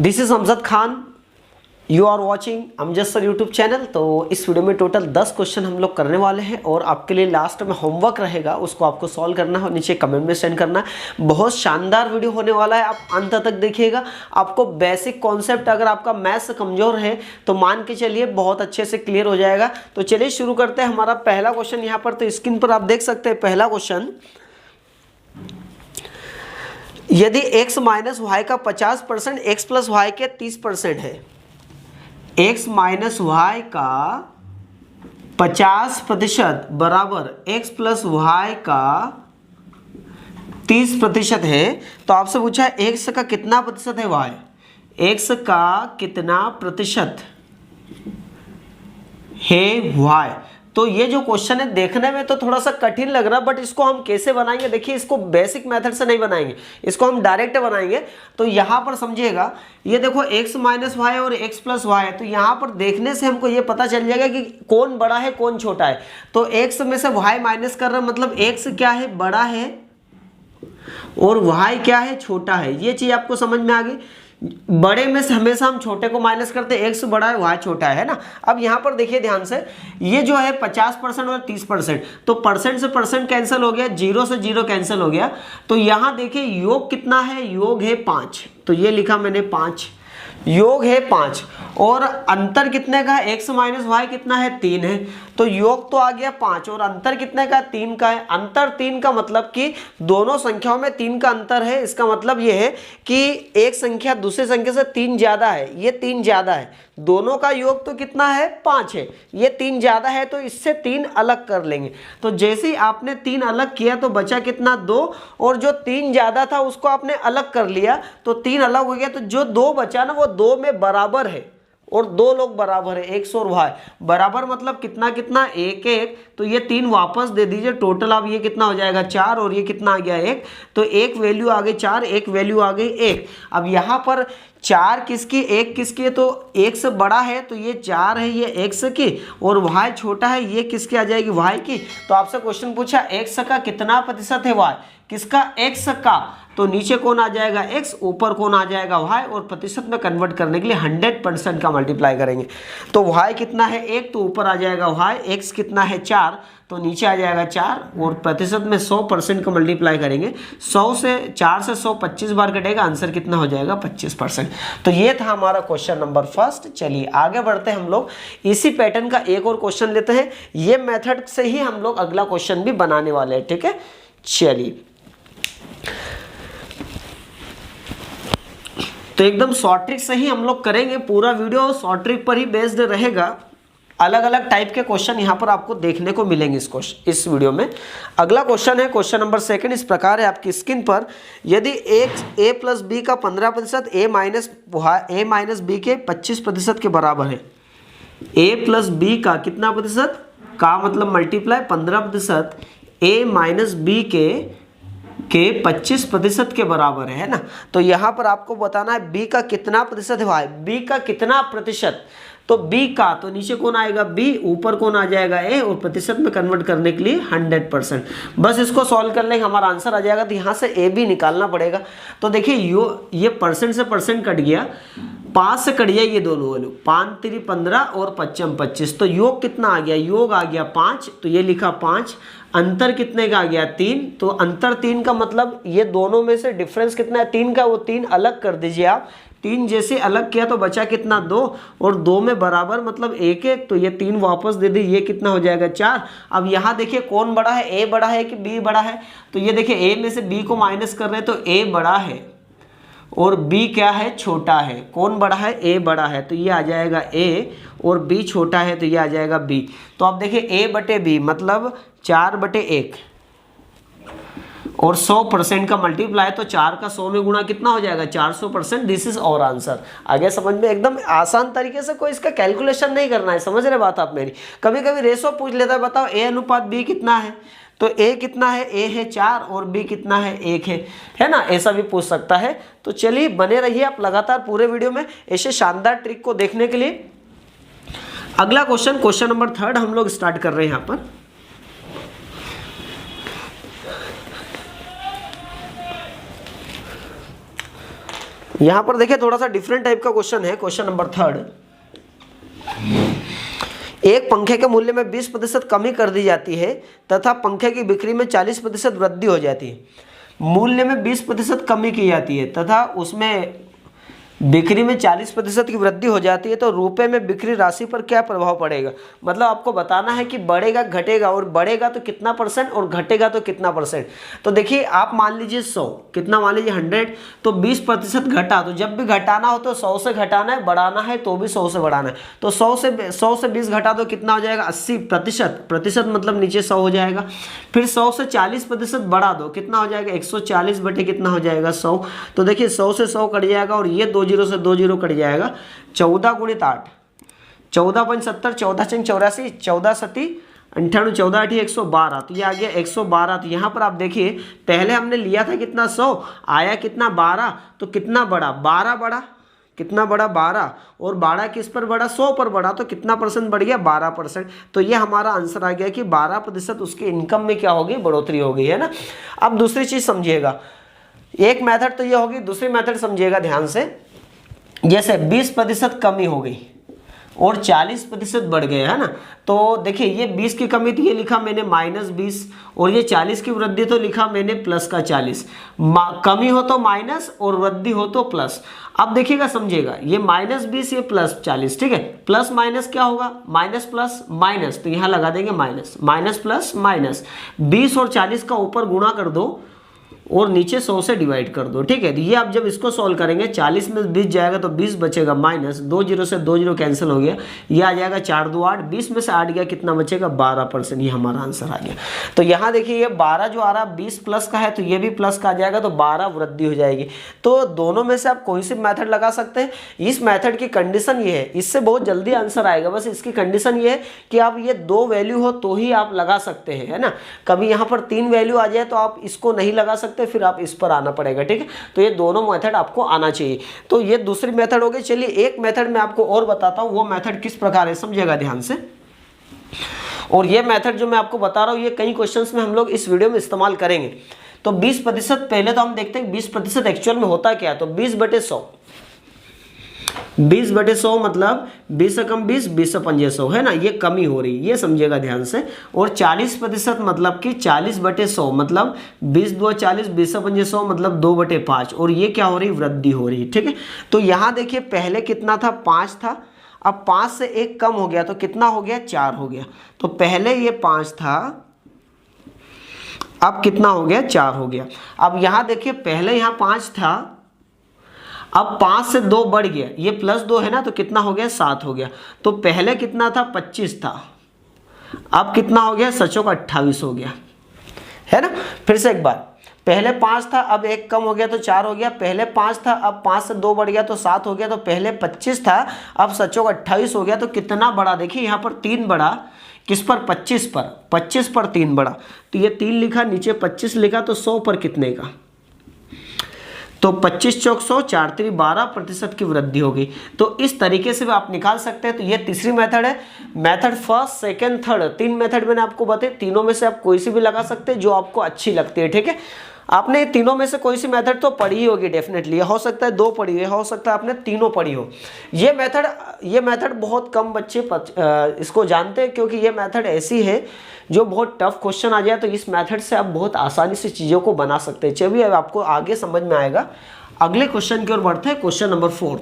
This is Amjad Khan, you are watching Amjad sir YouTube channel. तो इस video में टोटल 10 क्वेश्चन हम लोग करने वाले हैं और आपके लिए लास्ट में होमवर्क रहेगा, उसको आपको सॉल्व करना है और नीचे कमेंट में सेंड करना है। बहुत शानदार वीडियो होने वाला है, आप अंत तक देखिएगा। आपको बेसिक कॉन्सेप्ट, अगर आपका मैथ्स कमजोर है तो मान के चलिए बहुत अच्छे से क्लियर हो जाएगा। तो चलिए शुरू करते हैं हमारा पहला क्वेश्चन। यहाँ पर तो स्क्रीन पर आप देख सकते हैं पहला क्वेश्चन, यदि x माइनस वाई का 50% x प्लस वाई के 30% है, x माइनस वाई का 50% बराबर x प्लस वाई का 30% है, तो आपसे पूछा है x का कितना प्रतिशत है y, x का कितना प्रतिशत है y। तो ये जो क्वेश्चन है देखने में तो थोड़ा सा कठिन लग रहा है, बट इसको हम कैसे बनाएंगे, देखिए इसको बेसिक मेथड से नहीं बनाएंगे, इसको हम डायरेक्ट बनाएंगे। तो यहाँ पर समझिएगा, ये देखो x माइनस वाई और x प्लस वाई है, तो यहाँ पर देखने से हमको ये पता चल जाएगा कि कौन बड़ा है कौन छोटा है। तो x में से y माइनस कर रहा है, मतलब x क्या है, बड़ा है, और y क्या है, छोटा है। ये चीज आपको समझ में आ गई। बड़े में से हमेशा हम छोटे को माइनस करते हैं, x बड़ा है y छोटा है ना। अब यहाँ पर देखिए ध्यान से, ये जो है 50% और 30%, तो परसेंट से परसेंट कैंसिल हो गया, 0 से 0 कैंसिल हो गया। तो यहाँ देखिए योग कितना है, योग है 5, तो ये लिखा मैंने 5, योग है 5, और अंतर कितने का है, x माइनस वाई कितना है, 3 है, तो योग तो आ गया 5 और अंतर कितने का, 3 का है। अंतर 3 का मतलब कि दोनों संख्याओं में 3 का अंतर है। इसका मतलब ये है कि एक संख्या दूसरी संख्या से 3 ज्यादा है, ये 3 ज्यादा है, दोनों का योग तो कितना है, 5 है, ये 3 ज्यादा है, तो इससे 3 अलग कर लेंगे। तो जैसे ही आपने 3 अलग किया तो बचा कितना, 2, और जो 3 ज्यादा था उसको आपने अलग कर लिया तो 3 अलग हो गया, तो जो 2 बचा ना वो 2 में बराबर है, और 2 लोग बराबर है, x और y बराबर, मतलब कितना कितना, 1 1, तो ये 3 वापस दे दीजिए। टोटल अब ये कितना हो जाएगा, 4, और ये कितना आ गया, 1, तो एक वैल्यू आ गई 4, एक वैल्यू आ गई 1। अब यहाँ पर 4 किसकी, 1 किसकी है, तो x बड़ा है तो ये 4 है, ये x की, और y छोटा है, ये किसकी आ जाएगी, y की। तो आपसे क्वेश्चन पूछा x का कितना प्रतिशत है y, किसका, x का, तो नीचे कौन आ जाएगा x, ऊपर कौन आ जाएगा y, और प्रतिशत में कन्वर्ट करने के लिए 100% का मल्टीप्लाई करेंगे। तो y कितना है 1, तो ऊपर आ जाएगा y, x कितना है 4, तो नीचे आ जाएगा 4, और प्रतिशत में 100% का मल्टीप्लाई करेंगे। 100 से 4 से 100 25 बार कटेगा, आंसर कितना हो जाएगा, 25%। तो ये था हमारा क्वेश्चन नंबर फर्स्ट। चलिए आगे बढ़ते हैं हम लोग, इसी पैटर्न का एक और क्वेश्चन लेते हैं। ये मेथड से ही हम लोग अगला क्वेश्चन भी बनाने वाले हैं, ठीक है। चलिए, तो एकदम शॉर्ट ट्रिक से ही हम लोग करेंगे, पूरा वीडियो शॉर्ट ट्रिक पर ही बेस्ड रहेगा। अलग अलग टाइप के क्वेश्चन यहाँ पर आपको देखने को मिलेंगे इस वीडियो में। अगला क्वेश्चन है क्वेश्चन नंबर सेकंड, इस प्रकार है आपकी स्क्रीन पर, यदि a प्लस बी का 15% a माइनस बी के 25% के बराबर है, a प्लस बी का कितना प्रतिशत का मतलब मल्टीप्लाई 15% a माइनस बी के 25% के बराबर है ना। तो यहाँ पर आपको बताना है b का कितना प्रतिशत है भाई, b का कितना प्रतिशत, तो b का, तो नीचे कौन आएगा b, ऊपर कौन आ जाएगा a, और प्रतिशत में कन्वर्ट करने के लिए 100%। बस इसको सॉल्व कर लेंगे, हमारा आंसर आ जाएगा। तो यहाँ से a भी निकालना पड़ेगा। तो देखिए ये परसेंट से परसेंट कट गया, 5 से कट गया ये दोनों वैल्यू, 5 3 15 और 5 25, तो योग कितना आ गया, योग आ गया 5, तो ये लिखा 5, अंतर कितने का आ गया 3, तो अंतर 3 का मतलब ये दोनों में से डिफरेंस कितना है 3 का, वो 3 अलग कर दीजिए आप। 3 जैसे अलग किया तो बचा कितना 2, और 2 में बराबर मतलब 1 1, तो ये 3 वापस दे दी, ये कितना हो जाएगा 4। अब यहाँ देखिए कौन बड़ा है, a बड़ा है कि b बड़ा है, तो ये देखिए a में से b को माइनस कर रहे हैं तो a बड़ा है और b क्या है, छोटा है। कौन बड़ा है, a बड़ा है, तो ये आ जाएगा a, और b छोटा है तो ये आ जाएगा b। तो आप देखिए a बटे b मतलब 4/1, और 100% का मल्टीप्लाई, तो 4 का 100 में गुणा कितना हो जाएगा, 400%। दिस इज और आंसर। आगे समझ में, एकदम आसान तरीके से, कोई इसका कैलकुलेशन नहीं करना है, समझ रहे बात आप मेरी। कभी कभी रेशो पूछ लेता है, बताओ a अनुपात b कितना है, तो a कितना है, a है 4 और b कितना है, 1 है ना, ऐसा भी पूछ सकता है। तो चलिए बने रहिए आप लगातार पूरे वीडियो में ऐसे शानदार ट्रिक को देखने के लिए। अगला क्वेश्चन नंबर थर्ड हम लोग स्टार्ट कर रहे हैं यहाँ पर। यहां पर देखिए थोड़ा सा डिफरेंट टाइप का क्वेश्चन है। क्वेश्चन नंबर 3, एक पंखे के मूल्य में 20% कमी कर दी जाती है तथा पंखे की बिक्री में 40% वृद्धि हो जाती है। मूल्य में 20% कमी की जाती है तथा उसमें बिक्री में 40% की वृद्धि हो जाती है, तो रुपए में बिक्री राशि पर क्या प्रभाव पड़ेगा। मतलब आपको बताना है कि बढ़ेगा घटेगा, और बढ़ेगा तो कितना परसेंट और घटेगा तो कितना परसेंट। तो देखिए आप मान लीजिए 100, कितना मान लीजिए 100, तो 20% घटा, तो जब भी घटाना हो तो 100 से घटाना है, बढ़ाना है तो भी 100 से बढ़ाना है। तो 100 से 20 घटा दो, कितना हो जाएगा 80%, प्रतिशत मतलब नीचे 100 हो जाएगा। फिर 100 से 40% बढ़ा दो, कितना हो जाएगा 140 बटे कितना हो जाएगा 100। तो देखिए 100 से 100 कट जाएगा और ये 2 जीरो से 2 जीरो कट जाएगा। 14 गुणित 8, 14.70, 14 चंग 84, 14 सती 98, 14 8 112, तो ये आ गया 112। तो यहाँ पर आप देखिए पहले हमने लिया था कितना 100, आया कितना 12, तो कितना बढ़ा 12 बढ़ा, कितना बढ़ा 12, और 12 किस पर बढ़ा 100 पर बढ़ा, तो कितना परसेंट बढ़ गया 12%। तो ये हमारा आंसर आ गया कि 12% उसके इनकम में क्या होगी, बढ़ोतरी हो गई है ना। अब दूसरी चीज समझिएगा, एक मेथड तो ये होगी, दूसरी मेथड समझिएगा ध्यान से। जैसे 20% कमी हो गई और 40% बढ़ गए, है ना। तो देखिए ये 20 की कमी थी, ये लिखा मैंने -20, और ये 40 की वृद्धि तो लिखा मैंने प्लस का 40। कमी हो तो माइनस और वृद्धि हो तो प्लस। अब देखिएगा समझिएगा, ये -20 ये प्लस 40, ठीक है। प्लस माइनस क्या होगा, माइनस प्लस माइनस, तो यहाँ लगा देंगे माइनस, माइनस प्लस माइनस। 20 और 40 का ऊपर गुणा कर दो और नीचे 100 से डिवाइड कर दो, ठीक है। तो ये आप जब इसको सॉल्व करेंगे 40 में 20 जाएगा तो 20 बचेगा माइनस, 2 जीरो से 2 जीरो कैंसिल हो गया, ये आ जाएगा 4 2 8, 20 में से 8 गया, कितना बचेगा 12%। ये हमारा आंसर आ गया। तो यहाँ देखिए ये 12 जो आ रहा है 20 प्लस का है, तो ये भी प्लस का आ जाएगा, तो 12 वृद्धि हो जाएगी। तो दोनों में से आप कोई सी मेथड लगा सकते हैं। इस मेथड की कंडीशन ये है, इससे बहुत जल्दी आंसर आएगा, बस इसकी कंडीशन ये है कि आप ये 2 वैल्यू हो तो ही आप लगा सकते हैं, है ना। कभी यहाँ पर 3 वैल्यू आ जाए तो आप इसको नहीं लगा सकते, फिर आप इस पर आना पड़ेगा, ठीक है। तो ये दोनों मेथड आपको आना चाहिए। तो ये दूसरी मेथड हो गई। चलिए एक मेथड मैं आपको और बताता हूं, वो मेथड किस प्रकार है, समझिएगा ध्यान से। और ये मेथड जो मैं आपको बता रहा हूं, ये कई क्वेश्चंस में हम लोग इस वीडियो में इस्तेमाल करेंगे। तो 20%, पहले तो हम देखते हैं 20% एक्चुअल में होता क्या है। तो 20/100, 20/100 मतलब 20 से कम 20, 20 से 5 100, है ना, ये कमी हो रही, ये समझिएगा ध्यान से। और 40% मतलब कि 40/100 मतलब 20 2 40, 20 से 5 100 मतलब 2/5, और ये क्या हो रही, वृद्धि हो रही, ठीक है। तो यहाँ देखिए पहले कितना था 5 था, अब 5 से 1 कम हो गया तो कितना हो गया 4 हो गया। तो पहले ये 5 था, अब कितना हो गया 4 हो गया। अब यहाँ देखिए पहले यहाँ 5 था, अब 5 से 2 बढ़ गया, ये +2 है ना, तो कितना हो गया 7 हो गया। तो पहले कितना था 25 था, अब कितना हो गया 28 हो गया, है ना। फिर से एक बार, पहले 5 था, अब 1 कम हो गया तो 4 हो गया। पहले 5 था, अब 5 से 2 बढ़ गया तो 7 हो गया। तो पहले 25 था, अब 28 हो गया। तो कितना बढ़ा, देखिए यहाँ पर 3 बढ़ा, किस पर 25 पर, 25 पर 3 बढ़ा। तो ये 3 लिखा, नीचे 25 लिखा, तो 100 पर कितने का, तो 25 चौक 100, 4 3 12% की वृद्धि होगी। तो इस तरीके से भी आप निकाल सकते हैं। तो ये तीसरी मेथड है। Method first, second, third, 3 method मैंने आपको बताए, तीनों में से आप कोई सी भी लगा सकते हैं जो आपको अच्छी लगती है, ठीक है। आपने तीनों में से कोई सी मेथड तो पढ़ी ही होगी डेफिनेटली, हो सकता है 2 पढ़ी हो सकता है आपने तीनों पढ़ी हो। ये मेथड बहुत कम बच्चे इसको जानते हैं, क्योंकि ये मेथड ऐसी है जो बहुत टफ क्वेश्चन आ जाए तो इस मेथड से आप बहुत आसानी से चीज़ों को बना सकते हैं। चलिए अब आपको आगे समझ में आएगा। अगले क्वेश्चन की ओर बढ़ते हैं, क्वेश्चन नंबर 4।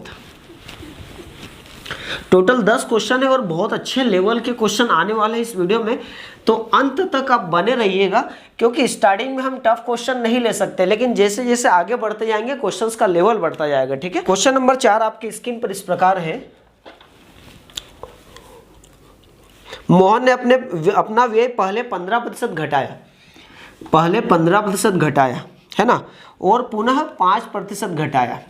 टोटल 10 क्वेश्चन है और बहुत अच्छे लेवल के क्वेश्चन आने वाले हैं इस वीडियो में, तो अंत तक आप बने रहिएगा, क्योंकि स्टार्टिंग में हम टफ क्वेश्चन नहीं ले सकते, लेकिन जैसे जैसे आगे बढ़ते जाएंगे क्वेश्चंस का लेवल बढ़ता जाएगा, ठीक है। क्वेश्चन नंबर 4 आपकी स्क्रीन पर इस प्रकार है। मोहन ने अपना व्यय पहले 15% घटाया, पहले 15% घटाया, है ना, और पुनः 5% घटाया।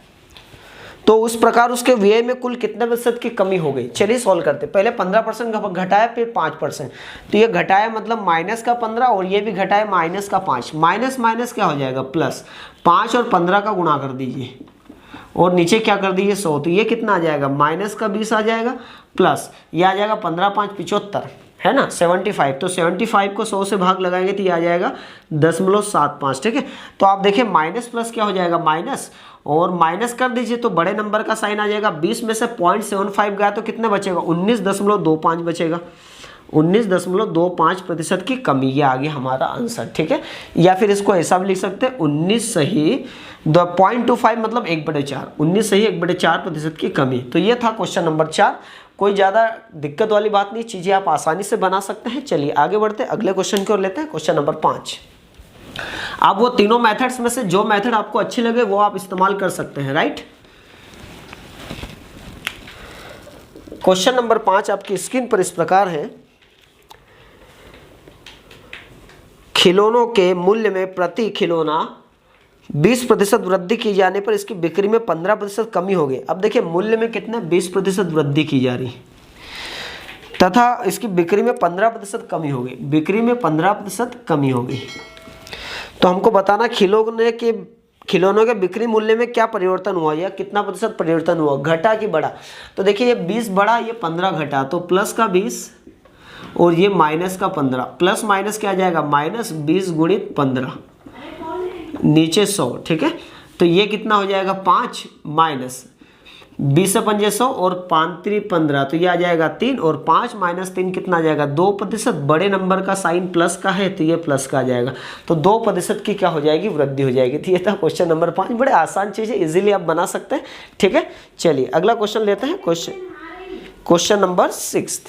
तो उस प्रकार उसके व्यय में कुल कितने प्रतिशत की कमी हो गई। चलिए सॉल्व करते। पहले 15% घटाया, फिर 5%। तो ये घटाया मतलब -15, और ये भी घटाया -5। माइनस माइनस क्या हो जाएगा प्लस, 5 और 15 का गुणा कर दीजिए, और नीचे क्या कर दीजिए 100। तो ये कितना आ जाएगा -20 आ जाएगा, प्लस ये आ जाएगा 15 5 75, है ना 75, तो 75 को 100 से भाग लगाएंगे तो ये आ जाएगा 0.75, ठीक है। तो आप देखिए माइनस प्लस क्या हो जाएगा माइनस, और माइनस कर दीजिए तो बड़े नंबर का साइन आ जाएगा। 20 में से 0.75 गया तो कितने बचेगा 19.25 बचेगा। 19.25% की कमी, ये आ गया हमारा आंसर, ठीक है। या फिर इसको ऐसा भी लिख सकते हैं 19 सही 0.25 मतलब 1/4, 19 सही 1/4% की कमी। तो ये था क्वेश्चन नंबर 4। कोई ज़्यादा दिक्कत वाली बात नहीं, चीज़ें आप आसानी से बना सकते हैं। चलिए आगे बढ़ते हैं, अगले क्वेश्चन की ओर लेते हैं, क्वेश्चन नंबर 5। आप वो तीनों मेथड्स में से जो मेथड आपको अच्छे लगे वो आप इस्तेमाल कर सकते हैं, राइट। क्वेश्चन नंबर 5 आपकी स्क्रीन पर इस प्रकार है, खिलौनों के मूल्य में प्रति खिलौना 20% वृद्धि की जाने पर इसकी बिक्री में 15% कमी होगी। अब देखिए मूल्य में कितना 20% वृद्धि की जा रही तथा इसकी बिक्री में 15% कमी होगी, बिक्री में 15% कमी होगी। तो हमको बताना खिलौनों के बिक्री मूल्य में क्या परिवर्तन हुआ या कितना प्रतिशत परिवर्तन हुआ, घटा कि बढ़ा। तो देखिए ये 20 बढ़ा, ये 15 घटा, तो प्लस का 20 और ये माइनस का 15, प्लस माइनस क्या आ जाएगा माइनस 20 गुणित 15 नीचे 100, ठीक है। तो ये कितना हो जाएगा 5 माइनस 20 से 5 100 और 5 3 15, तो ये आ जाएगा 3 और 5 माइनस 3 कितना आ जाएगा 2%। बड़े नंबर का साइन प्लस का है तो ये प्लस का आ जाएगा, तो 2% की क्या हो जाएगी वृद्धि हो जाएगी। तो ये था क्वेश्चन नंबर 5। बड़े आसान चीज़ है, इजीली आप बना सकते हैं, ठीक है। चलिए अगला क्वेश्चन लेते हैं, क्वेश्चन नंबर 6।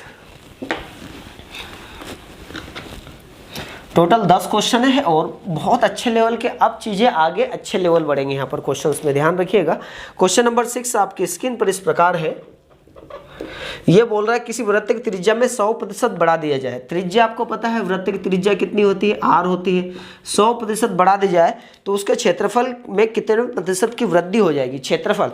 टोटल 10 क्वेश्चन है और बहुत अच्छे लेवल के, अब चीज़ें आगे अच्छे लेवल बढ़ेंगे यहाँ पर क्वेश्चंस में, ध्यान रखिएगा। क्वेश्चन नंबर 6 आपकी स्क्रीन पर इस प्रकार है, ये बोल रहा है किसी वृत्त की त्रिज्या में 100% बढ़ा दिया जाए। त्रिज्या आपको पता है वृत्त की त्रिज्या कितनी होती है, r होती है। 100% बढ़ा दी जाए तो उसके क्षेत्रफल में कितने प्रतिशत की वृद्धि हो जाएगी, क्षेत्रफल,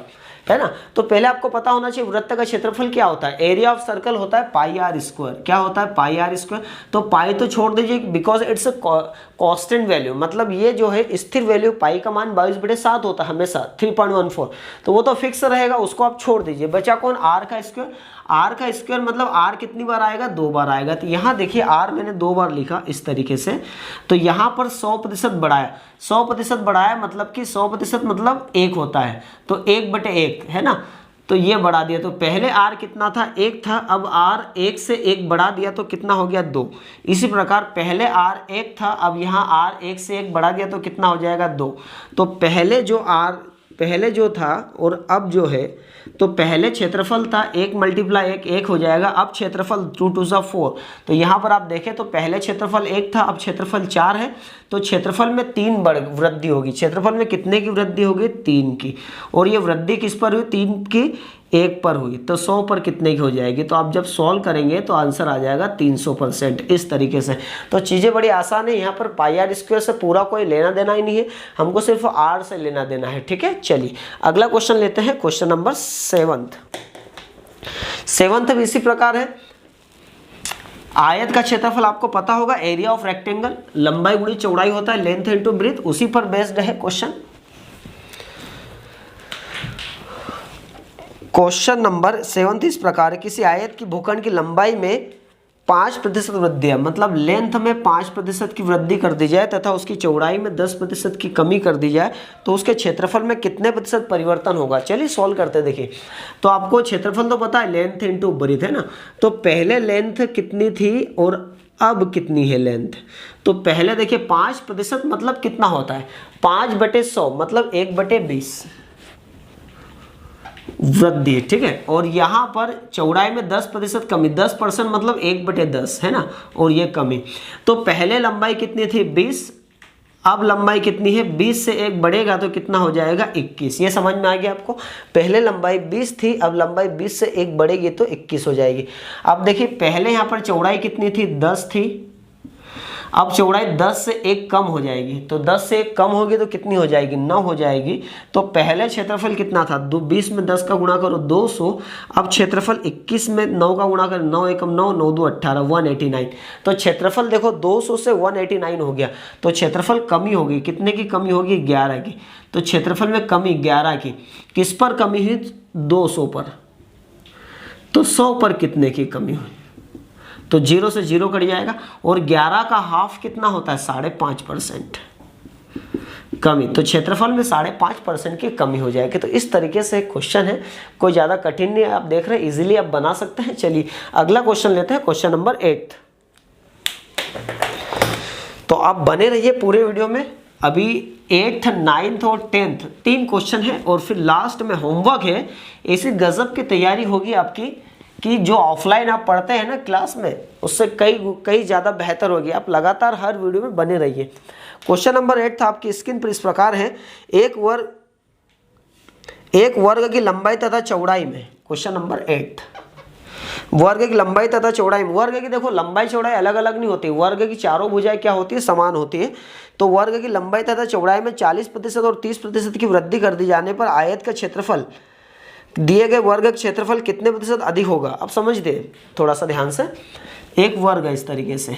है ना। तो पहले आपको पता होना चाहिए वृत्त का क्षेत्रफल क्या होता है, एरिया ऑफ सर्कल होता है पाई आर स्क्वायर। क्या होता है पाई आर स्क्वायर, तो पाई तो छोड़ दीजिए because it's a constant value, मतलब ये जो है स्थिर वैल्यू, पाई का मान 22/7 होता है हमेशा 3.14, तो वो तो फिक्स रहेगा, उसको आप छोड़ दीजिए। बचा कौन आर का स्क्वायर, आर का स्क्वायर मतलब आर कितनी बार आएगा 2 बार आएगा। तो यहाँ देखिए आर मैंने 2 बार लिखा इस तरीके से, तो यहाँ पर 100% बढ़ाया, 100% बढ़ाया मतलब कि 100% मतलब 1 होता है, तो 1/1 है ना, तो ये बढ़ा दिया। तो पहले आर कितना था 1 था, अब आर 1 से 1 बढ़ा दिया तो कितना हो गया 2। इसी प्रकार पहले आर 1 था, अब यहाँ आर 1 से 1 बढ़ा दिया तो कितना हो जाएगा 2। तो पहले जो था और अब जो है, तो पहले क्षेत्रफल था 1 × 1 हो जाएगा, अब क्षेत्रफल 2 2 4। तो यहाँ पर आप देखें तो पहले क्षेत्रफल 1 था, अब क्षेत्रफल 4 है, तो क्षेत्रफल में 3 वृद्धि होगी। क्षेत्रफल में कितने की वृद्धि होगी 3 की, और ये वृद्धि किस पर हुई 3 की 1 पर हुई, तो 100 पर कितने की हो जाएगी। तो आप जब सॉल्व करेंगे तो आंसर आ जाएगा 300%, इस तरीके से। तो चीज़ें बड़ी आसान है, यहाँ पर पाई आर स्क्वायर से पूरा कोई लेना देना ही नहीं है, हमको सिर्फ आर से लेना देना है, ठीक है। चलिए अगला क्वेश्चन लेते हैं, क्वेश्चन नंबर 7 भी इसी प्रकार है। आयत का क्षेत्रफल आपको पता होगा, एरिया ऑफ रेक्टेंगल, लंबाई गुणी चौड़ाई होता है, लेंथ इनटू ब्रेथ, उसी पर बेस्ड है क्वेश्चन। क्वेश्चन नंबर 7 इस प्रकार है, किसी आयत की भूखंड की लंबाई में 5% वृद्धि है, मतलब लेंथ में 5% की वृद्धि कर दी जाए तथा उसकी चौड़ाई में 10% की कमी कर दी जाए तो उसके क्षेत्रफल में कितने प्रतिशत परिवर्तन होगा। चलिए सॉल्व करते हैं। देखिए तो आपको क्षेत्रफल तो पता है, लेंथ इनटू ब्रेथ है ना, तो पहले लेंथ कितनी थी और अब कितनी है लेंथ। तो पहले देखिए 5% मतलब कितना होता है 5/100 मतलब 1/20 वृद्धि, ठीक है। और यहाँ पर चौड़ाई में 10% कमी, 10% मतलब 1/10 है ना, और ये कमी। तो पहले लंबाई कितनी थी 20, अब लंबाई कितनी है 20 से 1 बढ़ेगा तो कितना हो जाएगा 21। ये समझ में आ गया आपको, पहले लंबाई 20 थी, अब लंबाई 20 से 1 बढ़ेगी तो 21 हो जाएगी। अब देखिए पहले यहाँ पर चौड़ाई कितनी थी 10 थी, अब चौड़ाई 10 से 1 कम हो जाएगी, तो 10 से 1 कम होगी तो कितनी हो जाएगी 9 हो जाएगी। तो पहले क्षेत्रफल कितना था 20 में 10 का गुणा करो 200, अब क्षेत्रफल 21 में 9 का गुणा करो 9 एकम 9 9 2 18 189। तो क्षेत्रफल देखो 200 से 189 हो गया, तो क्षेत्रफल कमी होगी, कितने की कमी होगी 11 की। तो क्षेत्रफल में कमी 11 की, किस पर कमी हुई 200 पर, तो 100 पर कितने की कमी हुई तो 0 से 0 कट जाएगा। और 11 का हाफ कितना होता है 5.5% कमी, तो क्षेत्रफल में 5.5% की कमी हो जाएगी। तो इस तरीके से क्वेश्चन है, कोई ज़्यादा कठिन नहीं है, आप देख रहे हैं इजीली आप बना सकते हैं। चलिए अगला क्वेश्चन लेते हैं, क्वेश्चन नंबर 8। तो आप बने रहिए पूरे वीडियो में। अभी 8th, 9th और 10th 3 क्वेश्चन है और फिर लास्ट में होमवर्क है। ऐसी गजब की तैयारी होगी आपकी कि जो ऑफलाइन आप पढ़ते हैं ना क्लास में, उससे कई ज़्यादा बेहतर होगी। आप लगातार हर वीडियो में बने रहिए। क्वेश्चन नंबर 8 था आपकी स्क्रीन पर इस प्रकार है, एक वर्ग की लंबाई तथा चौड़ाई में, क्वेश्चन नंबर 8, वर्ग की लंबाई तथा चौड़ाई में, वर्ग की देखो लंबाई चौड़ाई अलग अलग नहीं होती, वर्ग की चारों भुजाएं क्या होती है समान होती है। तो वर्ग की लंबाई तथा चौड़ाई में 40% और 30% की वृद्धि कर दी जाने पर आयत का क्षेत्रफल दिए गए वर्ग का क्षेत्रफल कितने प्रतिशत अधिक होगा। अब समझते हैं थोड़ा सा ध्यान से, एक वर्ग है इस तरीके से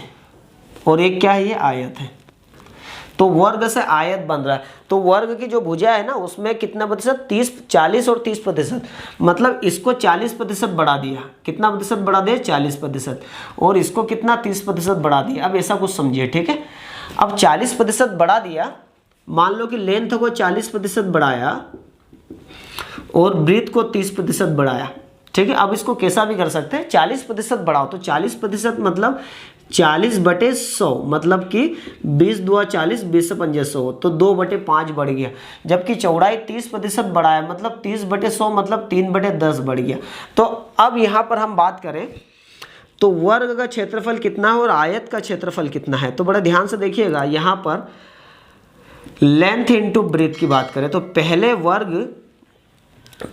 और एक क्या है ये आयत है, तो वर्ग से आयत बन रहा है। तो वर्ग की जो भुजा है ना उसमें कितना प्रतिशत 40 और 30%, मतलब इसको 40% बढ़ा दिया। कितना प्रतिशत बढ़ा दिया 40%, और इसको कितना 30% बढ़ा दिया। अब ऐसा कुछ समझिए, ठीक है। अब 40% बढ़ा दिया, मान लो कि लेंथ को 40% बढ़ाया और ब्रीथ को 30% बढ़ाया, ठीक है। अब इसको कैसा भी कर सकते हैं, 40% बढ़ाओ तो 40% मतलब 40/100, मतलब कि 20×2 40, 20 से 5 100, तो 2/5 बढ़ गया। जबकि चौड़ाई 30% बढ़ाया, मतलब 30/100 मतलब 3/10 बढ़ गया। तो अब यहाँ पर हम बात करें तो वर्ग का क्षेत्रफल कितना है और आयत का क्षेत्रफल कितना है। तो बड़ा ध्यान से देखिएगा, यहाँ पर लेंथ इंटू ब्रीथ की बात करें तो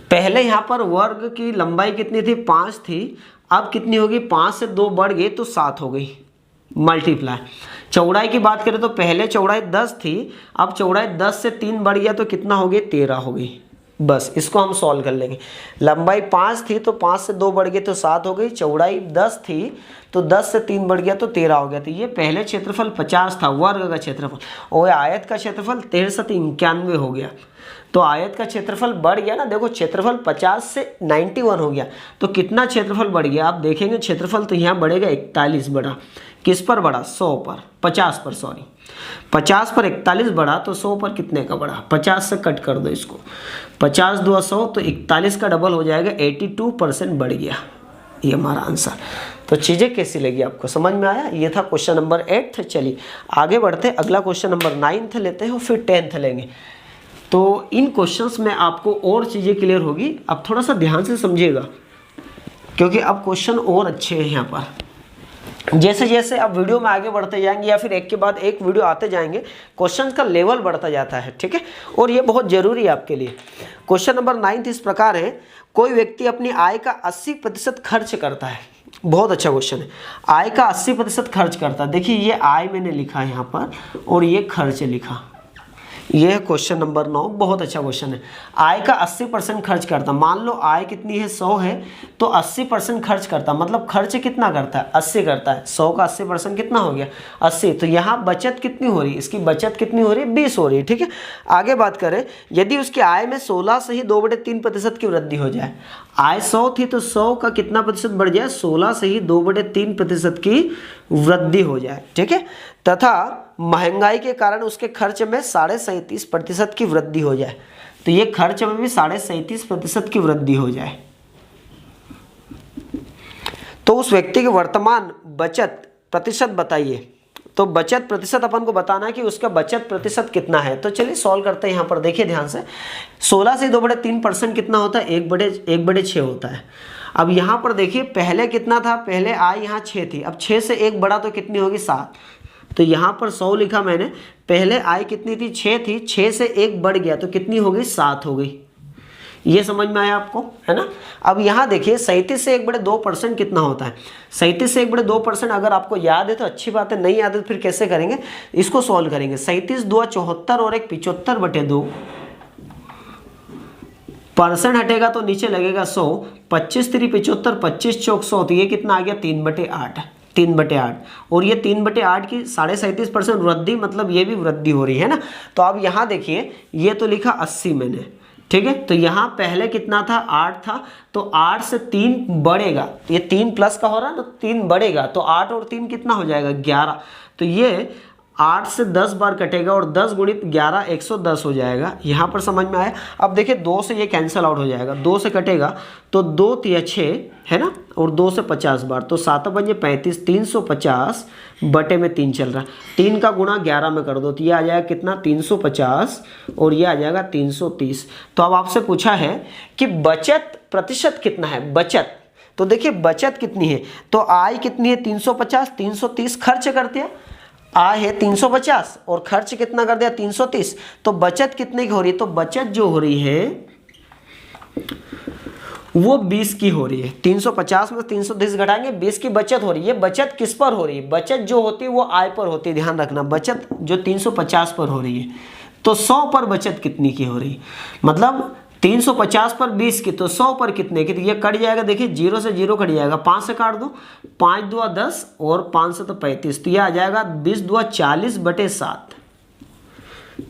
पहले यहाँ पर वर्ग की लंबाई कितनी थी 5 थी, अब कितनी होगी 5 से 2 बढ़ गई तो 7 हो गई, मल्टीप्लाई। चौड़ाई की बात करें तो पहले चौड़ाई 10 थी, अब चौड़ाई 10 से 3 बढ़ गया तो कितना हो गई 13 हो गई। बस इसको हम सॉल्व कर लेंगे। लंबाई 5 थी तो 5 से 2 बढ़ गई तो 7 हो गई, चौड़ाई 10 थी तो 10 से 3 बढ़ गया तो 13 हो गया। तो ये पहले क्षेत्रफल 50 था वर्ग का क्षेत्रफल, और आयत का क्षेत्रफल 1391 हो गया। तो आयत का क्षेत्रफल बढ़ गया ना, देखो क्षेत्रफल 50 से 91 हो गया, तो कितना क्षेत्रफल बढ़ गया आप देखेंगे। क्षेत्रफल तो यहाँ बढ़ेगा 41 बढ़ा, किस पर बढ़ा 100 पर, 50 पर, सॉरी 50 पर 41 बढ़ा तो 100 पर कितने का बढ़ा, 50 से कट कर दो इसको, 50 2 100 तो 41 का डबल हो जाएगा, 82% बढ़ गया। ये हमारा आंसर। तो चीज़ें कैसी लगी आपको, समझ में आया। ये था क्वेश्चन नंबर 8। चलिए आगे बढ़ते, अगला क्वेश्चन नंबर 9 लेते हैं और फिर 10 लेंगे। तो इन क्वेश्चंस में आपको और चीज़ें क्लियर होगी। अब थोड़ा सा ध्यान से समझिएगा क्योंकि अब क्वेश्चन और अच्छे हैं यहाँ पर। जैसे जैसे आप वीडियो में आगे बढ़ते जाएंगे या फिर एक के बाद एक वीडियो आते जाएंगे, क्वेश्चन का लेवल बढ़ता जाता है, ठीक है। और ये बहुत जरूरी है आपके लिए। क्वेश्चन नंबर 9 इस प्रकार है, कोई व्यक्ति अपनी आय का 80% खर्च करता है। बहुत अच्छा क्वेश्चन है, आय का 80% खर्च करता है। देखिए ये आय मैंने लिखा है यहाँ पर और ये खर्च लिखा, यह क्वेश्चन नंबर 9 बहुत अच्छा क्वेश्चन है। आय का 80% खर्च करता, मान लो आय कितनी है 100 है तो 80% खर्च करता, मतलब खर्च कितना करता है 80 करता है। 100 का 80% कितना हो गया 80। तो यहाँ बचत कितनी हो रही है, इसकी बचत कितनी हो रही है 20 हो रही है, ठीक है। आगे बात करें, यदि उसकी आय में 16 से ही 2/3% की वृद्धि हो जाए, आय 100 थी तो 100 का कितना प्रतिशत बढ़ जाए 16 से ही 2/3% की वृद्धि हो जाए, ठीक है। तथा महंगाई के कारण उसके खर्च में 37.5% की वृद्धि हो जाए, तो ये खर्च में भी 37.5% की वृद्धि हो जाए, तो उस व्यक्ति की वर्तमान बचत प्रतिशत बताइए। तो बचत प्रतिशत अपन को बताना है कि उसका बचत प्रतिशत कितना है। तो चलिए सॉल्व करते हैं। यहाँ पर देखिए ध्यान से, 16 से 2/3% कितना होता है 1/6 होता है। अब यहाँ पर देखिए पहले कितना था, पहले आय यहाँ 6 थी, अब 6 से 1 बढ़ा तो कितनी होगी 7। तो यहाँ पर 100 लिखा मैंने, पहले आय कितनी थी 6 थी, 6 से 1 बढ़ गया तो कितनी हो गई 7 हो गई। ये समझ में आया आपको, है ना। अब यहाँ देखिए 37 से 1/2% कितना होता है। 37 से 1/2% अगर आपको याद है तो अच्छी बात है, नहीं याद है तो फिर कैसे करेंगे, इसको सॉल्व करेंगे। 37 2 74 और 1 75/2, परसेंट हटेगा तो नीचे लगेगा 100, 25 3 75, 25 चौक 100, तो ये कितना आ गया 3/8, 3/8। और ये 3/8 की 37.5% वृद्धि, मतलब ये भी वृद्धि हो रही है ना। तो अब यहाँ देखिए ये तो लिखा 80 मैंने, ठीक है। तो यहाँ पहले कितना था 8 था, तो 8 से 3 बढ़ेगा, ये 3 प्लस का हो रहा है ना, 3 बढ़ेगा तो 8 और 3 कितना हो जाएगा 11। तो ये 8 से 10 बार कटेगा और 10 गुणित 11 110 हो जाएगा। यहाँ पर समझ में आया। अब देखिए 2 से ये कैंसिल आउट हो जाएगा, 2 से कटेगा तो 2 तिया 6 है ना, और 2 से 50 बार, तो 7 बजे 35, 350 बटे में 3 चल रहा है, 3 का गुणा 11 में कर दो तो ये आ जाएगा कितना 350 और ये आ जाएगा 330। तो अब आपसे पूछा है कि बचत प्रतिशत कितना है, बचत। तो देखिए बचत कितनी है, तो आय कितनी है 350, 330 खर्च करते हैं, आय है 350 और खर्च कितना कर दिया 330, तो बचत कितने की हो रही है, तो बचत जो हो रही है वो 20 की हो रही है। 350 में 330 घटाएंगे 20 की बचत हो रही है। बचत किस पर हो रही है, बचत जो होती है वो आय पर होती है, ध्यान रखना। बचत जो 350 पर हो रही है, तो 100 पर बचत कितनी की हो रही है, मतलब 350 पर 20 की, तो 100 पर कितने की, तो ये कट जाएगा, देखिए 0 से 0 कट जाएगा, 5 से काट दो, 5 दूआ 10 और 5 से तो 35, तो ये आ जाएगा 20 दूआ 40 बटे 7,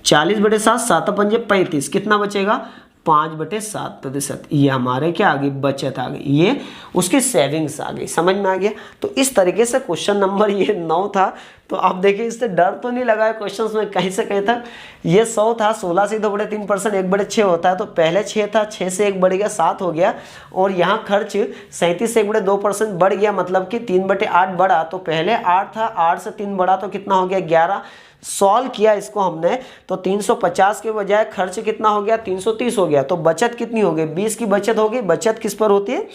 40 बटे 7, 7 पंजे 35, कितना बचेगा 5/7%। ये हमारे क्या आ गई, बचत आ गई, ये उसकी सेविंग्स आ गई। समझ में आ गया। तो इस तरीके से क्वेश्चन नंबर ये 9 था। तो आप देखिए इससे डर तो नहीं लगा है क्वेश्चंस में कहीं से कहीं तक। ये 100 था, 16 से 2/3% 1/6 होता है, तो पहले 6 था, 6 से 1 बढ़ गया 7 हो गया, और यहाँ खर्च 37 से 1/2% बढ़ गया, मतलब कि 3/8 बढ़ा। तो पहले 8 था, 8 से 3 बढ़ा तो कितना हो गया 11। सॉल्व किया इसको हमने तो 350 के बजाय खर्च कितना हो गया 330 हो गया। तो बचत कितनी हो गई 20 की बचत हो गई। बचत किस पर होती है,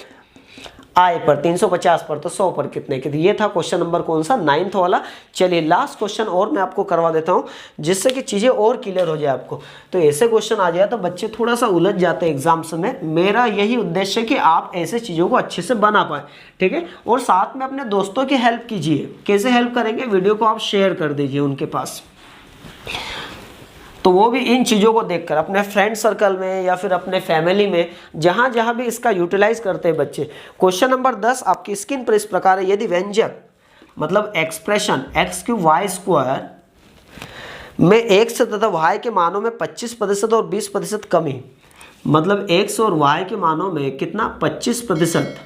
आय पर, 350 पर, तो 100 पर कितने की। ये था क्वेश्चन नंबर कौन सा, 9th वाला। चलिए लास्ट क्वेश्चन और मैं आपको करवा देता हूं जिससे कि चीजें और क्लियर हो जाए आपको। तो ऐसे क्वेश्चन आ जाए तो बच्चे थोड़ा सा उलझ जाते हैं एग्जाम्स में। मेरा यही उद्देश्य है कि आप ऐसे चीजों को अच्छे से बना पाए, ठीक है। और साथ में अपने दोस्तों की हेल्प कीजिए। कैसे हेल्प करेंगे, वीडियो को आप शेयर कर दीजिए उनके पास, तो वो भी इन चीज़ों को देखकर अपने फ्रेंड सर्कल में या फिर अपने फैमिली में जहाँ जहाँ भी इसका यूटिलाइज करते हैं बच्चे। क्वेश्चन नंबर 10 आपकी स्क्रीन पर इस प्रकार है। यदि व्यंजक मतलब एक्सप्रेशन x³ में x तथा y के मानों में 25% और 20% कमी, मतलब x और y के मानों में कितना 25%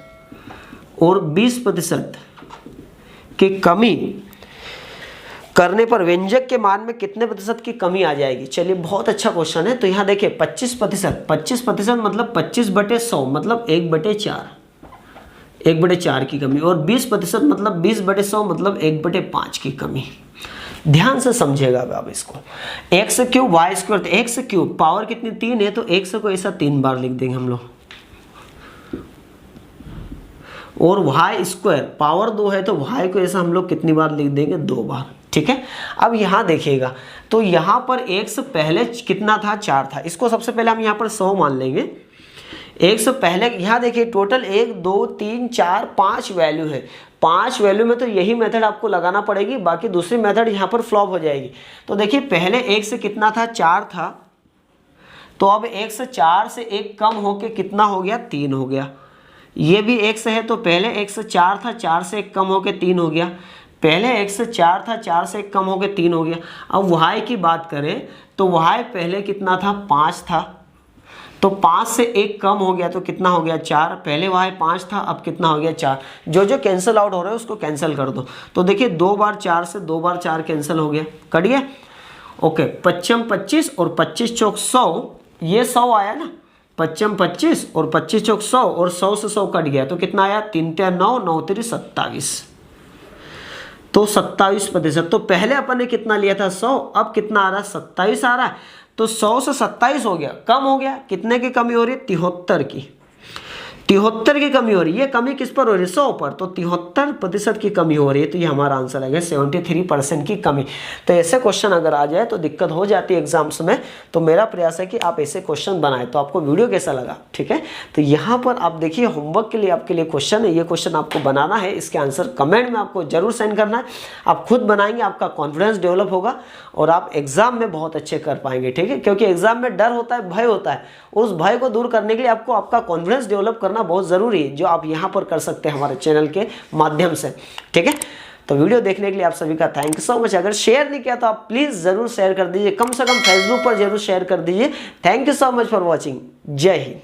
और 20% की कमी करने पर व्यंजक के मान में कितने प्रतिशत की कमी आ जाएगी। चलिए बहुत अच्छा क्वेश्चन है। तो यहाँ देखिए 25% मतलब 25/100 मतलब 1/4, 1/4 की कमी, और 20% मतलब 20/100 मतलब 1/5 की कमी। ध्यान से समझिएगा अब इसको। x³ y², तो x³ पावर कितनी 3 है, तो x को ऐसा 3 बार लिख देंगे हम लोग, और y² पावर 2 है, तो y को ऐसा हम लोग कितनी बार लिख देंगे 2 बार, ठीक है। अब यहाँ देखिएगा, तो यहाँ पर x पहले कितना था 4 था, इसको सबसे पहले हम यहाँ पर 100 मान लेंगे। x पहले यहाँ देखिए टोटल 1 2 3 4 5 वैल्यू है। 5 वैल्यू में तो यही मेथड आपको लगाना पड़ेगी, बाकी दूसरी मेथड यहाँ पर फ्लॉप हो जाएगी। तो देखिए पहले x कितना था 4 था, तो अब x 4 से 1 कम होके कितना हो गया 3 हो गया। ये भी x है, तो पहले x 4 था, 4 से 1 कम होके 3 हो गया। पहले x 4 था, 4 से 1 कम हो गया 3 हो गया। अब y की बात करें तो y पहले कितना था 5 था, तो 5 से 1 कम हो गया तो कितना हो गया 4। पहले y 5 था, अब कितना हो गया 4। जो जो कैंसिल आउट हो रहा है उसको कैंसिल कर दो। तो देखिए 2 बार 4 से 2 बार 4 कैंसिल हो गया, कट गया। ओके, 25 25 और 25 चौक 100, ये 100 आया ना, 25 25 और 25 चौक 100 और 100 से 100 कट गया तो कितना आया 3 3 9 9 3 27, तो 27%। तो पहले अपन ने कितना लिया था 100, अब कितना आ रहा है 27 आ रहा है। तो 100 से 27 हो गया, कम हो गया। कितने की कमी हो रही है 73 की, 73 की कमी हो रही है। ये कमी किस पर हो रही है 100 पर, तो 73% की कमी हो रही है। तो ये हमारा आंसर है 73% की कमी। तो ऐसे क्वेश्चन अगर आ जाए तो दिक्कत हो जाती है एग्जाम्स में। तो मेरा प्रयास है कि आप ऐसे क्वेश्चन बनाएं। तो आपको वीडियो कैसा लगा, ठीक है। तो यहाँ पर आप देखिए होमवर्क के लिए आपके लिए क्वेश्चन है, ये क्वेश्चन आपको बनाना है। इसके आंसर कमेंट में आपको जरूर सेंड करना है। आप खुद बनाएंगे, आपका कॉन्फिडेंस डेवलप होगा और आप एग्जाम में बहुत अच्छे कर पाएंगे, ठीक है। क्योंकि एग्जाम में डर होता है, भय होता है, उस भय को दूर करने के लिए आपको आपका कॉन्फिडेंस डेवलप करना बहुत ज़रूरी है, जो आप यहाँ पर कर सकते हैं हमारे चैनल के माध्यम से, ठीक है। तो वीडियो देखने के लिए आप सभी का थैंक यू सो मच। अगर शेयर नहीं किया तो आप प्लीज़ ज़रूर शेयर कर दीजिए, कम से कम फेसबुक पर जरूर शेयर कर दीजिए। Thank you so much for watching. जय हिंद।